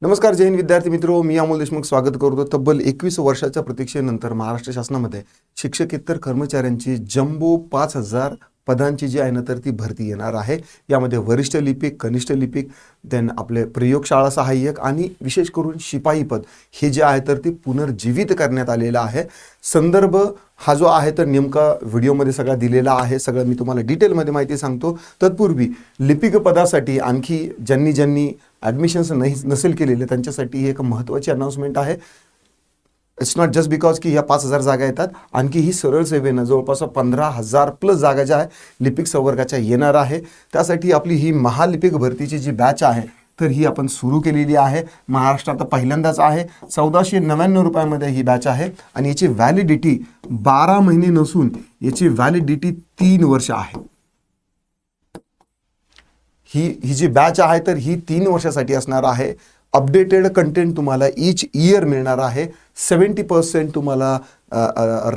नमस्कार जय हिंद विद्यार्थी मित्रो, मी अमोल देशमुख स्वागत करतो. तब्बल 21 वर्षाच्या प्रतीक्षेनंतर महाराष्ट्र शासनामध्ये शिक्षकेतर कर्मचाऱ्यांची जम्बो 5000 पदांची जी आहे ना तर ती भरती येणार आहे. यामध्ये वरिष्ठ लिपिक, कनिष्ठ लिपिक, देन आपले प्रयोगशाळा सहाय्यक आणि विशेष करून शिपाई पद हे जे आहे तर ते पुनर्जीवित करण्यात आलेलं आहे. संदर्भ हा जो आहे तर नेमका व्हिडिओमध्ये सगळा दिलेला आहे. सगळं मी तुम्हाला डिटेलमध्ये माहिती सांगतो. तत्पूर्वी लिपिक पदासाठी आणखी ज्यांनी ॲडमिशन्स नसेल केलेले त्यांच्यासाठी ही एक महत्त्वाची अनाउन्समेंट आहे. इट्स नॉट जस्ट बिकॉज की ह्या 5000 जागा येतात, आणखी ही सरळ सेवेनं जवळपास 15000 प्लस जागा ज्या आहे लिपिक संवर्गाच्या येणार आहे. त्यासाठी आपली ही महालिपिक भरतीची जी बॅच आहे तर ही आपण सुरू केलेली आहे. महाराष्ट्रात पहिल्यांदाच आहे. 1499 रुपयामध्ये ही बॅच आहे आणि याची व्हॅलिडिटी 12 महिने नसून याची व्हॅलिडिटी 3 वर्ष आहे. ही जी बॅच आहे तर ही 3 वर्षासाठी असणार आहे. अपडेटेड कंटेंट तुम्हाला ईच इयर मिळणार आहे. 70% तुम्हाला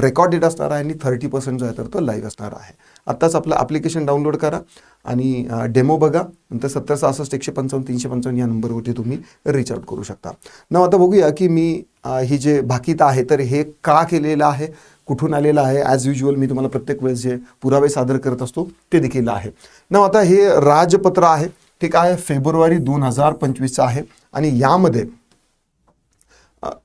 रेकॉर्डेड असणार आहे आणि 30% जो आहे तर तो लाईव्ह असणार आहे. आत्ताच आपलं ॲप्लिकेशन डाउनलोड करा आणि डेमो बघा. नंतर 7066 155 355 या नंबरवरती तुम्ही रीच आउट करू शकता. ना आता बघूया की मी ही जे भाकीत आहे तर हे का केलेलं आहे, कुठून आलेलं आहे. ॲज युज्युअल मी तुम्हाला प्रत्येक वेळेस जे पुरावे सादर करत असतो ते देखील आहे. ना आता हे राजपत्र आहे, ठीक आहे, फेब्रुवारी 2025चं आहे आणि यामध्ये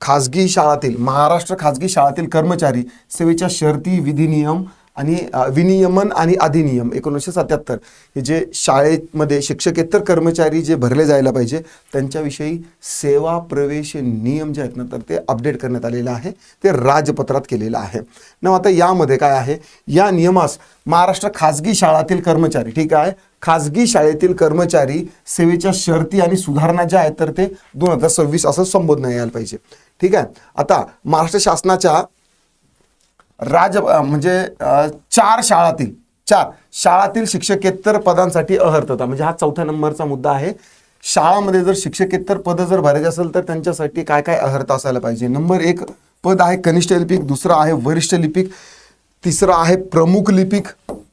खाजगी शाळातील महाराष्ट्र खाजगी शाळातील कर्मचारी सेवेच्या शर्ती विधिनियम आणि विनियमन आणि अधिनियम 1977 हे जे शाळेमध्ये शिक्षकेतर कर्मचारी जे भरले जायला पाहिजे त्यांच्याविषयी सेवा प्रवेश नियम जे आहेत ना तर ते अपडेट करण्यात आलेलं आहे. ते राजपत्रात केलेलं आहे. ना आता यामध्ये काय आहे, या नियमास महाराष्ट्र खाजगी शाळातील कर्मचारी, ठीक आहे, खाजगी शाळेतील कर्मचारी सेवेच्या शर्ती आणि सुधारणा ज्या आहेत तर ते 2026 असं संबोधण्यात यायला पाहिजे. ठीक आहे. आता महाराष्ट्र शासनाच्या म्हणजे 4 शाळातील शिक्षकेतर पदांसाठी अहर्तता, म्हणजे हा 4थ्या नंबरचा मुद्दा आहे. शाळामध्ये जर शिक्षकेतर पद जर भरायचे असेल तर त्यांच्यासाठी काय काय अहर्ता असायला पाहिजे. नंबर 1 पद आहे कनिष्ठ लिपिक, दुसरं आहे वरिष्ठ लिपिक, तिसरं आहे प्रमुख लिपिक,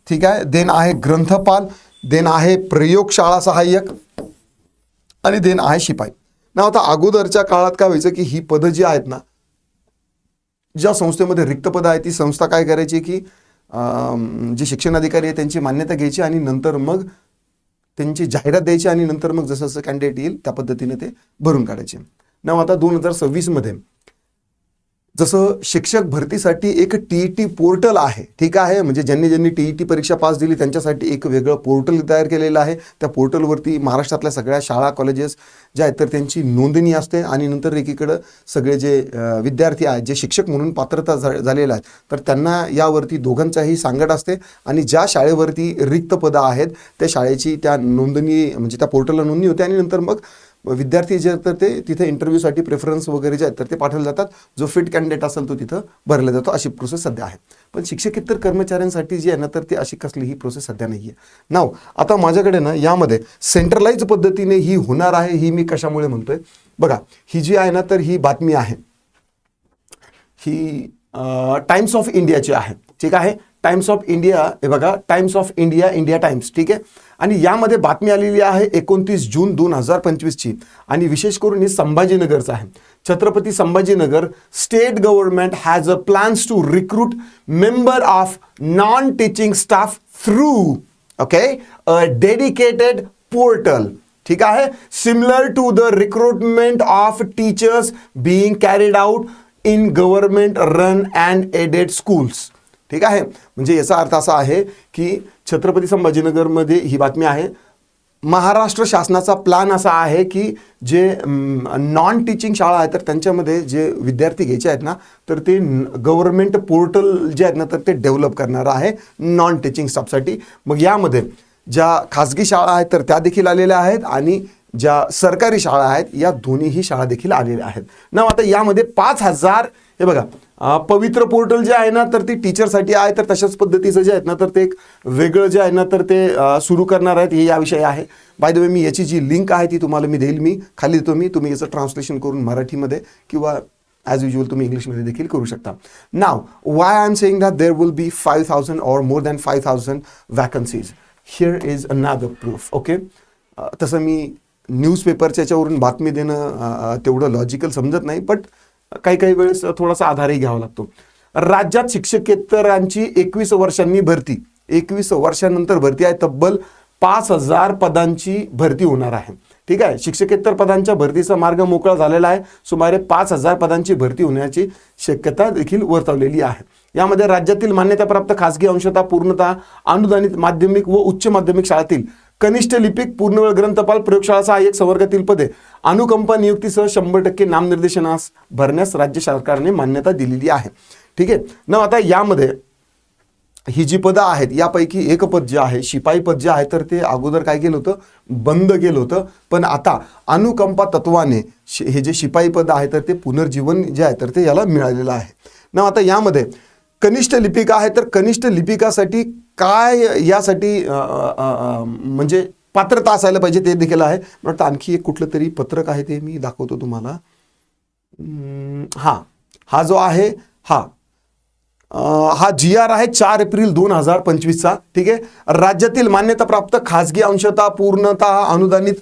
ठीक आहे, देन आहे ग्रंथपाल, देन आहे प्रयोगशाळा सहाय्यक आणि देन आहे शिपाई. ना आता अगोदरच्या काळात काय व्हायचं की ही पदं जी आहेत ना, ज्या संस्थेमध्ये रिक्त पदं आहे ती संस्था काय करायची की जे शिक्षण अधिकारी आहे त्यांची मान्यता घ्यायची आणि नंतर मग त्यांची जाहिरात द्यायची आणि नंतर मग जसं जसं कॅन्डिडेट येईल त्या पद्धतीने ते भरून काढायचे. ना आता 2026 मध्ये जसं शिक्षक भरतीसाठी एक TET पोर्टल आहे, ठीक आहे, म्हणजे ज्यांनी TET परीक्षा पास दिली त्यांच्यासाठी एक वेगळं पोर्टल तयार केलेलं आहे. त्या पोर्टलवरती महाराष्ट्रातल्या सगळ्या शाळा कॉलेजेस ज्या आहेत तर त्यांची नोंदणी असते आणि नंतर एकीकडं सगळे जे विद्यार्थी आहेत जे शिक्षक म्हणून पात्रता झालेले आहेत तर त्यांना यावरती दोघांचाही सांगड असते आणि ज्या शाळेवरती रिक्त पदं आहेत त्या शाळेची त्या नोंदणी म्हणजे त्या पोर्टलला नोंदणी होते आणि नंतर मग विद्यार्थी जे तर ते तिथे इंटरव्ह्यूसाठी प्रेफरन्स वगैरे जे आहेत तर ते पाठवले जातात. जो फिट कॅन्डिडेट असेल तो तिथं भरला जातो. अशी प्रोसेस सध्या आहे. पण शिक्षकेतर कर्मचाऱ्यांसाठी जी आहे ना तर ते अशी कसलीही प्रोसेस सध्या नाही आहे. नाव आता माझ्याकडे ना यामध्ये सेंट्रलाइज पद्धतीने ही होणार आहे. ही मी कशामुळे म्हणतोय बघा, ही जी आहे ना तर ही बातमी आहे, ही टाइम्स ऑफ इंडियाची आहे, ठीक आहे. टाइम्स ऑफ इंडिया, हे बघा, times of India, India times, ठीक आहे. आणि यामध्ये बातमी आलेली आहे 29 जून 2025ची आणि विशेष करून हे संभाजीनगरचं आहे. Chhatrapati Sambhajinagar state government has a plans to recruit member of non teaching staff through a dedicated portal, ठीक आहे, similar to the recruitment of teachers being carried out in government run and aided schools, ठीक आहे. म्हणजे याचा अर्थ असा आहे की छत्रपती संभाजीनगरमध्ये ही बातमी आहे. महाराष्ट्र शासनाचा प्लॅन असा आहे की जे नॉन टीचिंग शाळा आहेत तर त्यांच्यामध्ये जे विद्यार्थी घ्यायचे आहेत ना तर ते गव्हर्नमेंट पोर्टल जे आहेत ना तर ते डेव्हलप करणार आहे नॉन टीचिंग स्टाफसाठी. मग यामध्ये ज्या खाजगी शाळा आहेत तर त्या देखील आलेल्या आहेत आणि ज्या सरकारी शाळा आहेत या दोन्हीही शाळा देखील आलेल्या आहेत. ना आता यामध्ये 5000, हे बघा, पवित्र पोर्टल जे आहे ना तर ती टीचरसाठी आहे. तर तशाच पद्धतीचं जे आहेत ना तर ते एक वेगळं जे आहे ना तर ते सुरू करणार आहेत. हे याविषयी आहे. बाय द वे मी याची जी लिंक आहे ती तुम्हाला मी देईल, मी खाली देतो. तुम्ही याचं ट्रान्सलेशन करून मराठीमध्ये किंवा ॲज युज्युअल तुम्ही इंग्लिशमध्ये देखील करू शकता. Now why I am saying that there will be 5000 or more than 5000 vacancies. Here is another proof. Okay, तसं मी न्यूजपेपरच्या याच्यावरून बातमी देणं तेवढं लॉजिकल समजत नाही, बट काही वेळेस थोडासा आधारही घ्यावा लागतो. राज्यात शिक्षकेतरांची 21 वर्षांनी भरती, 21 वर्षांनंतर भरती आहे. तब्बल 5,000 पदांची भरती होणार आहे. ठीक आहे, शिक्षकेतर पदांच्या भरतीचा मार्ग मोकळा झालेला आहे. सुमारे 5,000 पदांची भरती होण्याची शक्यता देखील वर्तवलेली आहे. यामध्ये राज्यातील मान्यताप्राप्त खासगी अंशतः पूर्णतः अनुदानित माध्यमिक व उच्च माध्यमिक शाळातील कनिष्ठ लिपिक, पूर्णवेळ ग्रंथपाल, प्रयोगशाळा सहाय्यक संवर्गातील पदे अनुकंपा नियुक्तीसह 100% नामनिर्देशनास भरण्यास राज्य सरकारने मान्यता दिलेली आहे. ठीक आहे ना. आता यामध्ये ही जी पदं आहेत यापैकी एक पद जे आहे शिपाई पद जे आहे तर ते अगोदर काय केलं होतं, बंद केलं होतं. पण आता अनुकंपा तत्वाने हे जे शिपाई पद आहे तर ते पुनर्जीवन जे आहे तर ते याला मिळालेलं आहे ना. आता यामध्ये कनिष्ठ लिपिका आहे तर कनिष्ठ लिपिकासाठी काय यासाठी म्हणजे पात्रता असायला पाहिजे ते देखील आहे. मला वाटतं आणखी एक कुठलं तरी पत्रक आहे ते मी दाखवतो तुम्हाला. हा जो आहे हा GR आहे 4 एप्रिल 2025चा. ठीक आहे, राज्यातील मान्यताप्राप्त खासगी अंशतः पूर्णतः अनुदानित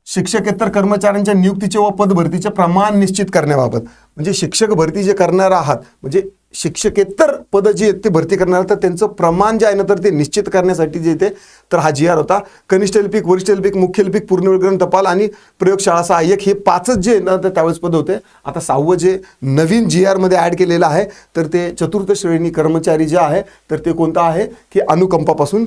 शिक्षकेतर कर्मचाऱ्यांच्या नियुक्तीचे व पदभरतीचे प्रमाण निश्चित करण्याबाबत. म्हणजे शिक्षक भरती जे करणार आहात म्हणजे शिक्षकेतर पद जी आहेत ते भरती करणार तर त्यांचं प्रमाण जे आहे ना तर ते निश्चित करण्यासाठी जे येते तर हा GR होता. कनिष्ठ लिपिक, वरिष्ठ लिपिक, मुख्य लिपिक, पूर्णवेळ ग्रंथपाल आणि प्रयोगशाळा सहाय्यक हे 5च जे ना तर त्यावेळेस पद होते. आता 6वं जे नवीन GR मध्ये ऍड केलेलं आहे तर ते चतुर्थ श्रेणी कर्मचारी जे आहे तर ते कोणतं आहे की अनुकंपापासून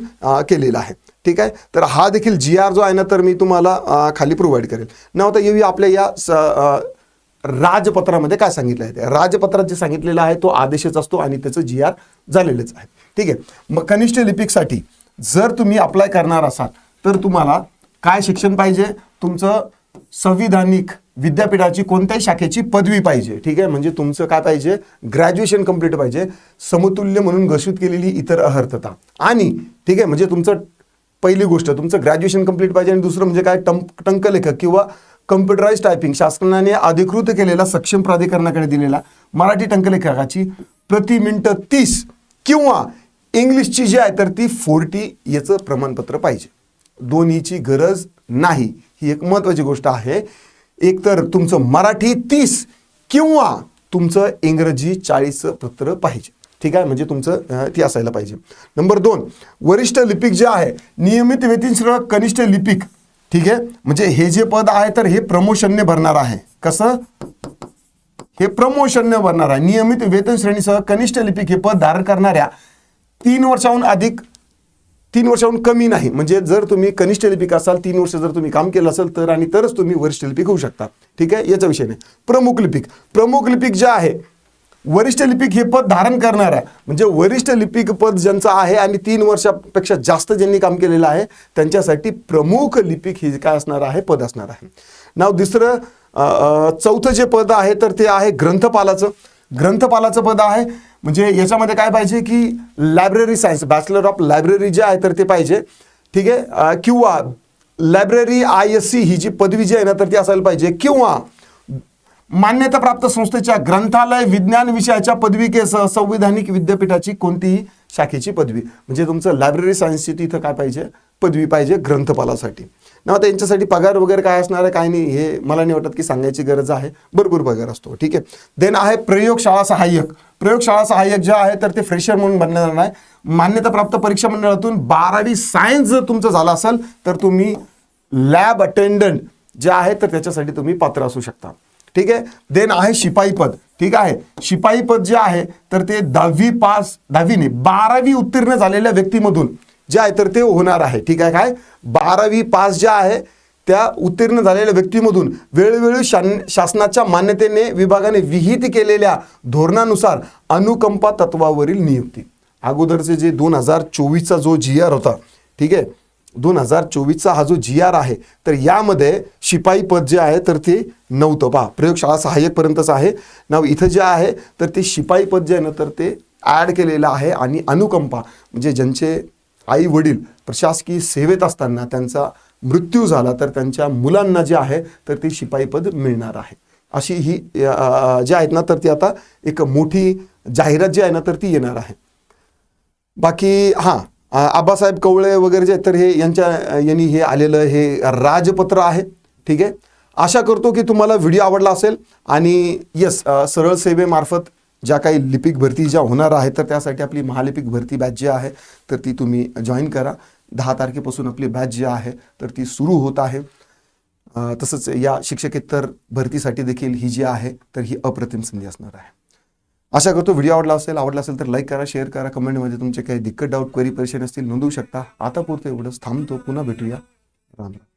केलेलं आहे. ठीक आहे, तर हा देखील GR जो आहे ना तर मी तुम्हाला खाली प्रोव्हाइड करेल ना. आता येऊया आपल्या या राजपत्रामध्ये काय सांगितलं आहे. राजपत्रात जे सांगितलेलं आहे तो आदेशच असतो आणि त्याचं GR झालेलंच आहे. ठीक आहे, मग कनिष्ठ लिपिकसाठी जर तुम्ही अप्लाय करणार असाल तर तुम्हाला काय शिक्षण पाहिजे, तुमचं संविधानिक विद्यापीठाची कोणत्याही शाखेची पदवी पाहिजे. ठीक आहे, म्हणजे तुमचं काय पाहिजे, ग्रॅज्युएशन कंप्लीट पाहिजे, समतुल्य म्हणून घोषित केलेली इतर अर्हता आणि ठीक आहे म्हणजे तुमचं पहिली गोष्ट तुमचं ग्रॅज्युएशन कंप्लीट पाहिजे आणि दुसरं म्हणजे काय टंकलेखक किंवा कम्प्युटराइज टायपिंग शासनाने अधिकृत केलेला सक्षम प्राधिकरणाकडे दिलेला मराठी टंकलेखकाची प्रति मिनिट 30 किंवा इंग्लिशची जी आहे तर ती 40 याचं प्रमाणपत्र पाहिजे. दोन्हीची गरज नाही, ही एक महत्त्वाची गोष्ट आहे. एकतर तुमचं मराठी 30 किंवा तुमचं इंग्रजी 40 पत्र पाहिजे. ठीक आहे, म्हणजे तुमचं ती असायला पाहिजे. नंबर 2, वरिष्ठ लिपिक जे आहे नियमित वेतनश्रेणी कनिष्ठ लिपिक. ठीक आहे, म्हणजे हे जे पद आहे तर हे प्रमोशनने भरणार आहे. कसं, हे प्रमोशनने भरणार आहे. नियमित वेतन श्रेणीसह कनिष्ठ लिपिक हे पद धारण करणाऱ्या 3 वर्षाहून अधिक 3 वर्षाहून कमी नाही. म्हणजे जर तुम्ही कनिष्ठ लिपिक असाल 3 वर्ष जर तुम्ही काम केलं असेल तर आणि तरच तुम्ही वरिष्ठ लिपिक होऊ शकता. ठीक आहे, याचा विषय नाही. प्रमुख लिपिक जे आहे वरिष्ठ लिपिक हे पद धारण करणार आहे. म्हणजे वरिष्ठ लिपिक पद ज्यांचं आहे आणि 3 वर्षापेक्षा जास्त ज्यांनी काम केलेलं आहे त्यांच्यासाठी प्रमुख लिपिक हे काय असणार आहे, पद असणार आहे. नाव दुसरं चौथं जे पद आहे तर ते आहे ग्रंथपालाचं पद आहे. म्हणजे याच्यामध्ये काय पाहिजे की library science, bachelor of library जे आहे तर ते पाहिजे. ठीक आहे, किंवा लायब्ररी ISC ही जी पदवी जी आहे ना तर ती असायला पाहिजे किंवा मान्यताप्राप्त संस्थेच्या ग्रंथालय विज्ञान विषयाच्या पदविकेसह संविधानिक विद्यापीठाची कोणतीही शाखेची पदवी. म्हणजे तुमचं लायब्ररी सायन्सची तिथं काय पाहिजे, पदवी पाहिजे ग्रंथपालासाठी. ना आता यांच्यासाठी पगार वगैरे काय असणार आहे काय नाही हे मला नाही वाटत की सांगायची गरज आहे, भरपूर पगार असतो. ठीक आहे, देन आहे प्रयोगशाळा सहाय्यक जे आहे तर ते फ्रेशर म्हणून बनणार नाही. मान्यताप्राप्त परीक्षा मंडळातून 12वी सायन्स जर तुमचं झालं असेल तर तुम्ही लॅब अटेंडंट जे आहे तर त्याच्यासाठी तुम्ही पात्र असू शकता. ठीक आहे, देन आहे शिपाई पद. ठीक आहे, शिपाई पद जे आहे तर ते 12वी उत्तीर्ण झालेल्या व्यक्तीमधून जे आहे तर ते होणार आहे. ठीक आहे, काय 12वी पास जे आहे त्या उत्तीर्ण झालेल्या व्यक्तीमधून वेळोवेळी शासनाच्या मान्यतेने विभागाने विहित केलेल्या धोरणानुसार अनुकंपा तत्वावरील नियुक्ती. अगोदरचे जे 2024चा जो GR होता, ठीक आहे 2024चा हा जो GR आहे तर यामध्ये शिपाई पद जे आहे तर ते नव्हतं. पहा, प्रयोगशाळा सहाय्यक पर्यंतच आहे नाव. इथं जे आहे तर ते शिपाई पद जे आहे ना तर ते ॲड केलेलं आहे. आणि अनुकंपा म्हणजे ज्यांचे आई वडील प्रशासकीय सेवेत असताना त्यांचा मृत्यू झाला तर त्यांच्या मुलांना जे आहे तर ते शिपाई पद मिळणार आहे. अशी ही जे आहेत ना तर ती आता एक मोठी जाहिरात जी आहे ना तर ती येणार आहे. बाकी आबासाहेब कवळे वगैरे जे आहेत, तर हे यांनी हे आलेलं हे राजपत्र आहे. ठीक आहे. आशा करतो की तुम्हाला व्हिडिओ आवडला असेल आणि येस, सरळ सेवेमार्फत ज्या काही लिपिक भरती ज्या होणार आहेत तर त्यासाठी आपली महालिपिक भरती बॅच जी आहे तर ती तुम्ही जॉईन करा. 10 तारखेपासून आपली बॅच जी आहे तर ती सुरू होत आहे. तसंच या शिक्षकेतर भरतीसाठी देखील ही जी आहे तर ही अप्रतिम संधी असणार आहे. आशा करतो व्हिडिओ आवडला असेल तर लाईक करा, शेअर करा, कमेंटमध्ये तुमचे काही दिक्कत, डाऊट, क्वेरी, परेशानी असतील नोंदवू शकता. आता पुरतं एवढंच, थांबतो, पुन्हा भेटूया. राम राम.